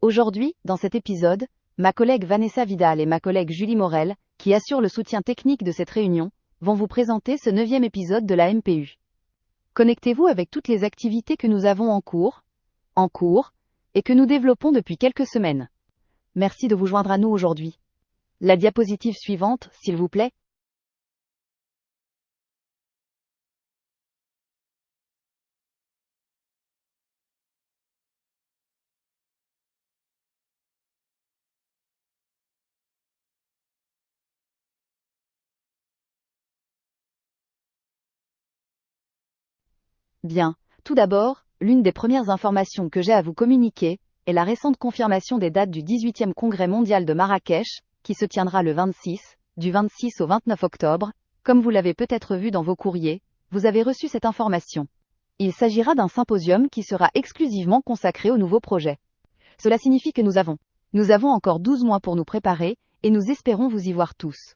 Aujourd'hui, dans cet épisode, ma collègue Vanessa Vidal et ma collègue Julie Morel, qui assurent le soutien technique de cette réunion, vont vous présenter ce 9e épisode de la MPU. Connectez-vous avec toutes les activités que nous avons en cours, et que nous développons depuis quelques semaines. Merci de vous joindre à nous aujourd'hui. La diapositive suivante, s'il vous plaît. Bien, tout d'abord, l'une des premières informations que j'ai à vous communiquer est la récente confirmation des dates du 18e Congrès mondial de Marrakech, qui se tiendra du 26 au 29 octobre. Comme vous l'avez peut-être vu dans vos courriers, vous avez reçu cette information. Il s'agira d'un symposium qui sera exclusivement consacré aux nouveaux projets. Cela signifie que nous avons encore 12 mois pour nous préparer, et nous espérons vous y voir tous.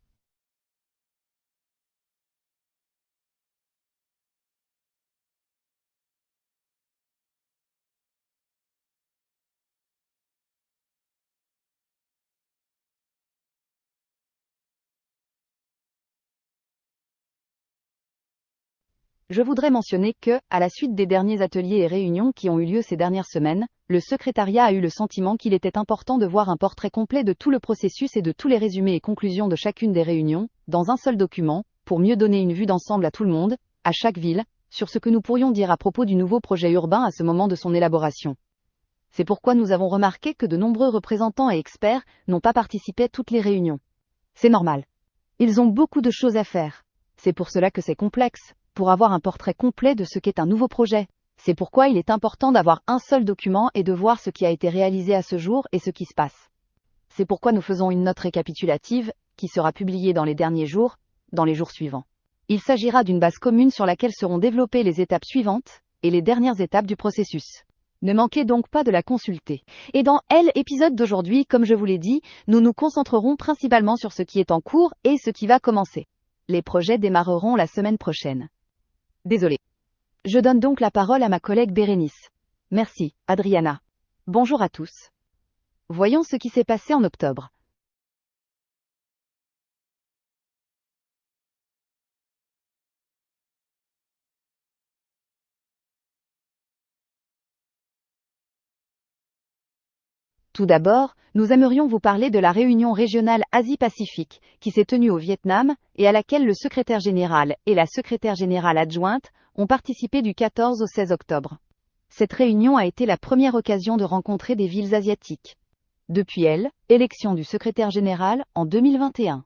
Je voudrais mentionner que, à la suite des derniers ateliers et réunions qui ont eu lieu ces dernières semaines, le secrétariat a eu le sentiment qu'il était important de voir un portrait complet de tout le processus et de tous les résumés et conclusions de chacune des réunions, dans un seul document, pour mieux donner une vue d'ensemble à tout le monde, à chaque ville, sur ce que nous pourrions dire à propos du nouveau projet urbain à ce moment de son élaboration. C'est pourquoi nous avons remarqué que de nombreux représentants et experts n'ont pas participé à toutes les réunions. C'est normal. Ils ont beaucoup de choses à faire. C'est pour cela que c'est complexe, pour avoir un portrait complet de ce qu'est un nouveau projet. C'est pourquoi il est important d'avoir un seul document et de voir ce qui a été réalisé à ce jour et ce qui se passe. C'est pourquoi nous faisons une note récapitulative, qui sera publiée dans les jours suivants. Il s'agira d'une base commune sur laquelle seront développées les étapes suivantes, et les dernières étapes du processus. Ne manquez donc pas de la consulter. Et dans l'épisode d'aujourd'hui, comme je vous l'ai dit, nous nous concentrerons principalement sur ce qui est en cours et ce qui va commencer. Les projets démarreront la semaine prochaine. Désolé. Je donne donc la parole à ma collègue Bérénice. Merci, Adriana. Bonjour à tous. Voyons ce qui s'est passé en octobre. Tout d'abord, nous aimerions vous parler de la réunion régionale Asie-Pacifique, qui s'est tenue au Vietnam, et à laquelle le secrétaire général et la secrétaire générale adjointe ont participé du 14 au 16 octobre. Cette réunion a été la première occasion de rencontrer des villes asiatiques. Depuis élection du secrétaire général en 2021.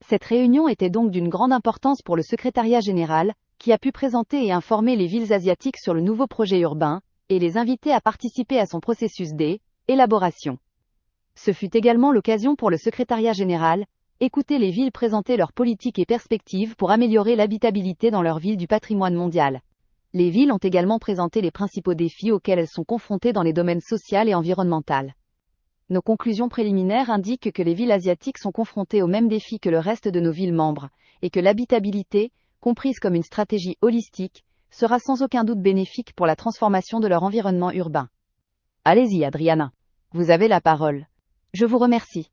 Cette réunion était donc d'une grande importance pour le secrétariat général, qui a pu présenter et informer les villes asiatiques sur le nouveau projet urbain, et les inviter à participer à son processus d'élaboration. Ce fut également l'occasion pour le secrétariat général, écouter les villes présenter leurs politiques et perspectives pour améliorer l'habitabilité dans leur ville du patrimoine mondial. Les villes ont également présenté les principaux défis auxquels elles sont confrontées dans les domaines social et environnemental. Nos conclusions préliminaires indiquent que les villes asiatiques sont confrontées aux mêmes défis que le reste de nos villes membres, et que l'habitabilité, comprise comme une stratégie holistique, sera sans aucun doute bénéfique pour la transformation de leur environnement urbain. Allez-y, Adriana. Vous avez la parole. Je vous remercie.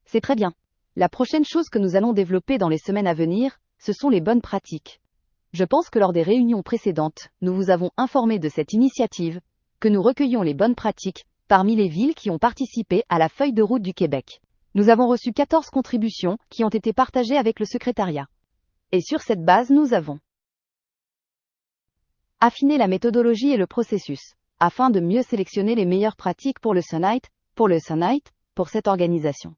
C'est très bien. La prochaine chose que nous allons développer dans les semaines à venir, ce sont les bonnes pratiques. Je pense que lors des réunions précédentes, nous vous avons informé de cette initiative, que nous recueillions les bonnes pratiques parmi les villes qui ont participé à la feuille de route du Québec. Nous avons reçu 14 contributions qui ont été partagées avec le secrétariat. Et sur cette base, nous avons affiné la méthodologie et le processus, afin de mieux sélectionner les meilleures pratiques pour cette organisation.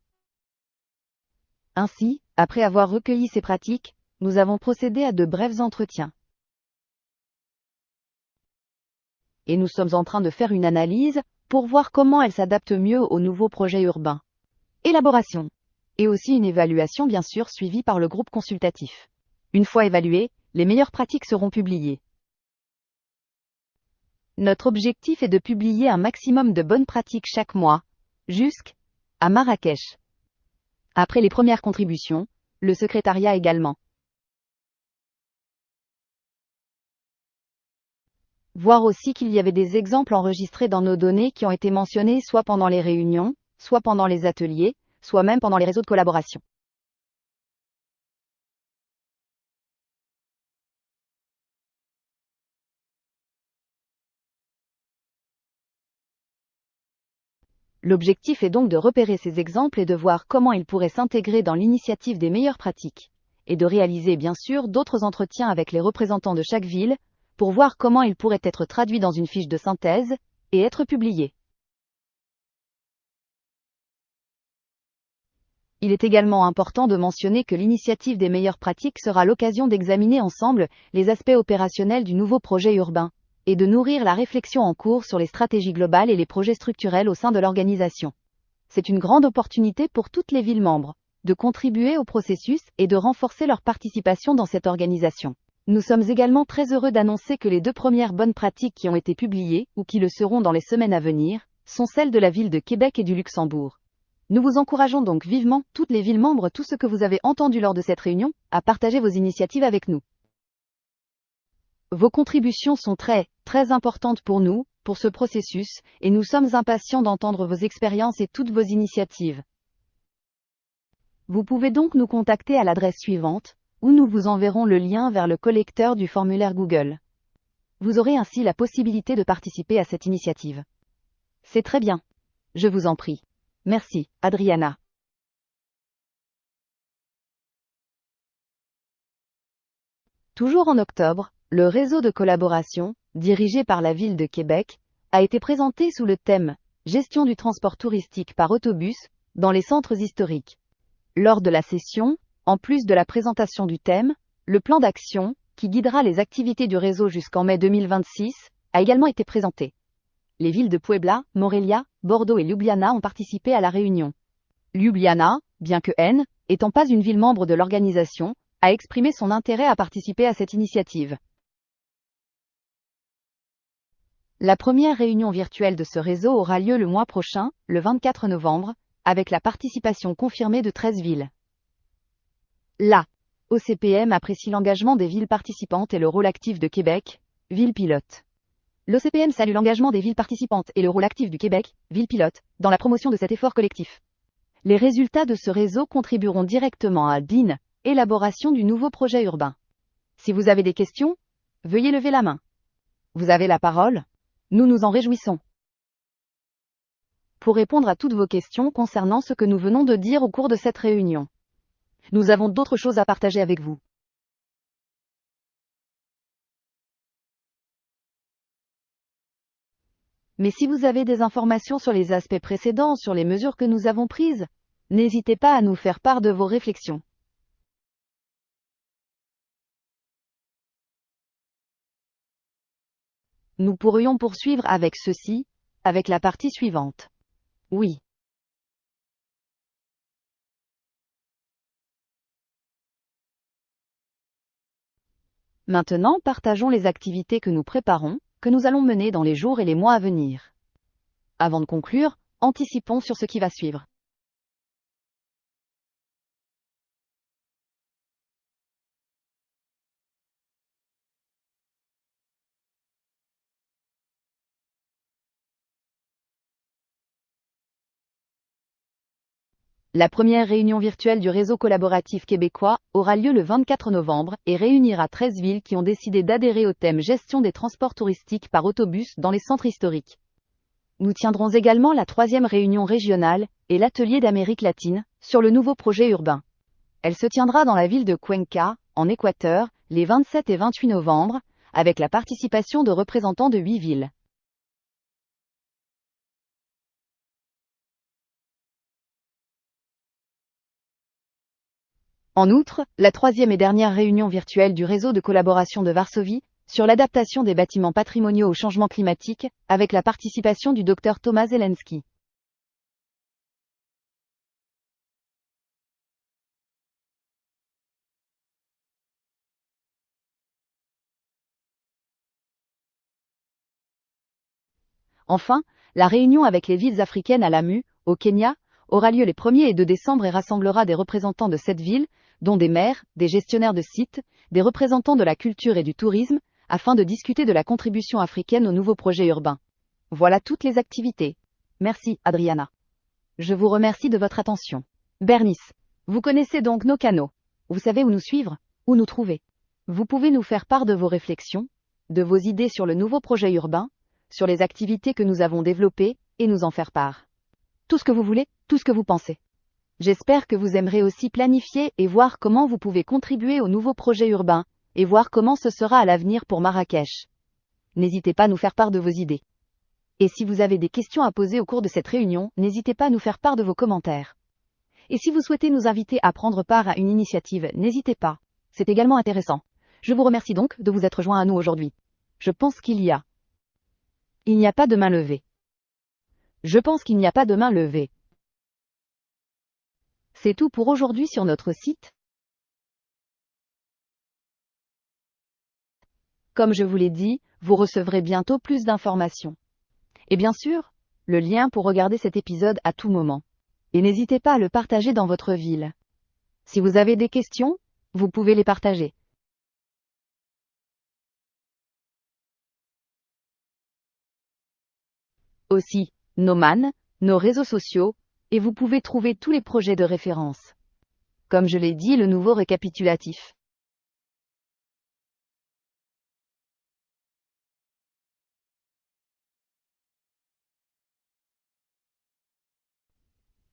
Ainsi, après avoir recueilli ces pratiques, nous avons procédé à de brefs entretiens. Et nous sommes en train de faire une analyse pour voir comment elles s'adaptent mieux au nouveau projet urbain. Élaboration. Et aussi une évaluation bien sûr suivie par le groupe consultatif. Une fois évaluées, les meilleures pratiques seront publiées. Notre objectif est de publier un maximum de bonnes pratiques chaque mois, jusqu'à Marrakech. Après les premières contributions, le secrétariat également. Voir aussi qu'il y avait des exemples enregistrés dans nos données qui ont été mentionnés soit pendant les réunions, soit pendant les ateliers, soit même pendant les réseaux de collaboration. L'objectif est donc de repérer ces exemples et de voir comment ils pourraient s'intégrer dans l'initiative des meilleures pratiques, et de réaliser bien sûr d'autres entretiens avec les représentants de chaque ville, pour voir comment ils pourraient être traduits dans une fiche de synthèse, et être publiés. Il est également important de mentionner que l'initiative des meilleures pratiques sera l'occasion d'examiner ensemble les aspects opérationnels du nouveau projet urbain, et de nourrir la réflexion en cours sur les stratégies globales et les projets structurels au sein de l'organisation. C'est une grande opportunité pour toutes les villes membres de contribuer au processus et de renforcer leur participation dans cette organisation. Nous sommes également très heureux d'annoncer que les 2 premières bonnes pratiques qui ont été publiées, ou qui le seront dans les semaines à venir, sont celles de la ville de Québec et du Luxembourg. Nous vous encourageons donc vivement, toutes les villes membres, tout ce que vous avez entendu lors de cette réunion, à partager vos initiatives avec nous. Vos contributions sont très importantes pour nous, pour ce processus, et nous sommes impatients d'entendre vos expériences et toutes vos initiatives. Vous pouvez donc nous contacter à l'adresse suivante, où nous vous enverrons le lien vers le collecteur du formulaire Google. Vous aurez ainsi la possibilité de participer à cette initiative. C'est très bien. Je vous en prie. Merci, Adriana. Toujours en octobre, le réseau de collaboration, dirigé par la ville de Québec, a été présenté sous le thème « Gestion du transport touristique par autobus dans les centres historiques ». Lors de la session, en plus de la présentation du thème, le plan d'action, qui guidera les activités du réseau jusqu'en mai 2026, a également été présenté. Les villes de Puebla, Morelia, Bordeaux et Ljubljana ont participé à la réunion. Ljubljana, bien que N, étant pas une ville membre de l'organisation, a exprimé son intérêt à participer à cette initiative. La première réunion virtuelle de ce réseau aura lieu le mois prochain, le 24 novembre, avec la participation confirmée de 13 villes. La OCPM apprécie l'engagement des villes participantes et le rôle actif de Québec, ville pilote. L'OCPM salue l'engagement des villes participantes et le rôle actif du Québec, ville pilote, dans la promotion de cet effort collectif. Les résultats de ce réseau contribueront directement à l'élaboration du nouveau projet urbain. Si vous avez des questions, veuillez lever la main. Vous avez la parole. Nous nous en réjouissons. Pour répondre à toutes vos questions concernant ce que nous venons de dire au cours de cette réunion, nous avons d'autres choses à partager avec vous. Mais si vous avez des informations sur les aspects précédents, sur les mesures que nous avons prises, n'hésitez pas à nous faire part de vos réflexions. Nous pourrions poursuivre avec ceci, avec la partie suivante. Oui. Maintenant, partageons les activités que nous préparons, que nous allons mener dans les jours et les mois à venir. Avant de conclure, anticipons sur ce qui va suivre. La première réunion virtuelle du réseau collaboratif québécois aura lieu le 24 novembre et réunira 13 villes qui ont décidé d'adhérer au thème Gestion des transports touristiques par autobus dans les centres historiques. Nous tiendrons également la 3e réunion régionale et l'atelier d'Amérique latine sur le nouveau projet urbain. Elle se tiendra dans la ville de Cuenca, en Équateur, les 27 et 28 novembre, avec la participation de représentants de 8 villes. En outre, la 3e et dernière réunion virtuelle du réseau de collaboration de Varsovie, sur l'adaptation des bâtiments patrimoniaux au changement climatique, avec la participation du Dr Thomas Zelensky. Enfin, la réunion avec les villes africaines à Lamu, au Kenya, aura lieu les 1er et 2 décembre et rassemblera des représentants de cette ville, dont des maires, des gestionnaires de sites, des représentants de la culture et du tourisme, afin de discuter de la contribution africaine au nouveau projet urbain. Voilà toutes les activités. Merci, Adriana. Je vous remercie de votre attention. Bernice, vous connaissez donc nos canaux. Vous savez où nous suivre, où nous trouver. Vous pouvez nous faire part de vos réflexions, de vos idées sur le nouveau projet urbain, sur les activités que nous avons développées, et nous en faire part. Tout ce que vous voulez, tout ce que vous pensez. J'espère que vous aimerez aussi planifier et voir comment vous pouvez contribuer au nouveau projet urbain, et voir comment ce sera à l'avenir pour Marrakech. N'hésitez pas à nous faire part de vos idées. Et si vous avez des questions à poser au cours de cette réunion, n'hésitez pas à nous faire part de vos commentaires. Et si vous souhaitez nous inviter à prendre part à une initiative, n'hésitez pas. C'est également intéressant. Je vous remercie donc de vous être joint à nous aujourd'hui. Je pense qu'il n'y a pas de main levée. Je pense qu'il n'y a pas de main levée. C'est tout pour aujourd'hui sur notre site. Comme je vous l'ai dit, vous recevrez bientôt plus d'informations. Et bien sûr, le lien pour regarder cet épisode à tout moment. Et n'hésitez pas à le partager dans votre ville. Si vous avez des questions, vous pouvez les partager. Aussi, nos man, nos réseaux sociaux, et vous pouvez trouver tous les projets de référence. Comme je l'ai dit, le nouveau récapitulatif.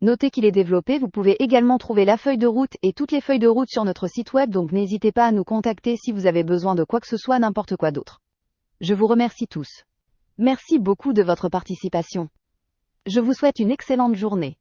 Notez qu'il est développé, vous pouvez également trouver la feuille de route et toutes les feuilles de route sur notre site web, donc n'hésitez pas à nous contacter si vous avez besoin de quoi que ce soit, n'importe quoi d'autre. Je vous remercie tous. Merci beaucoup de votre participation. Je vous souhaite une excellente journée.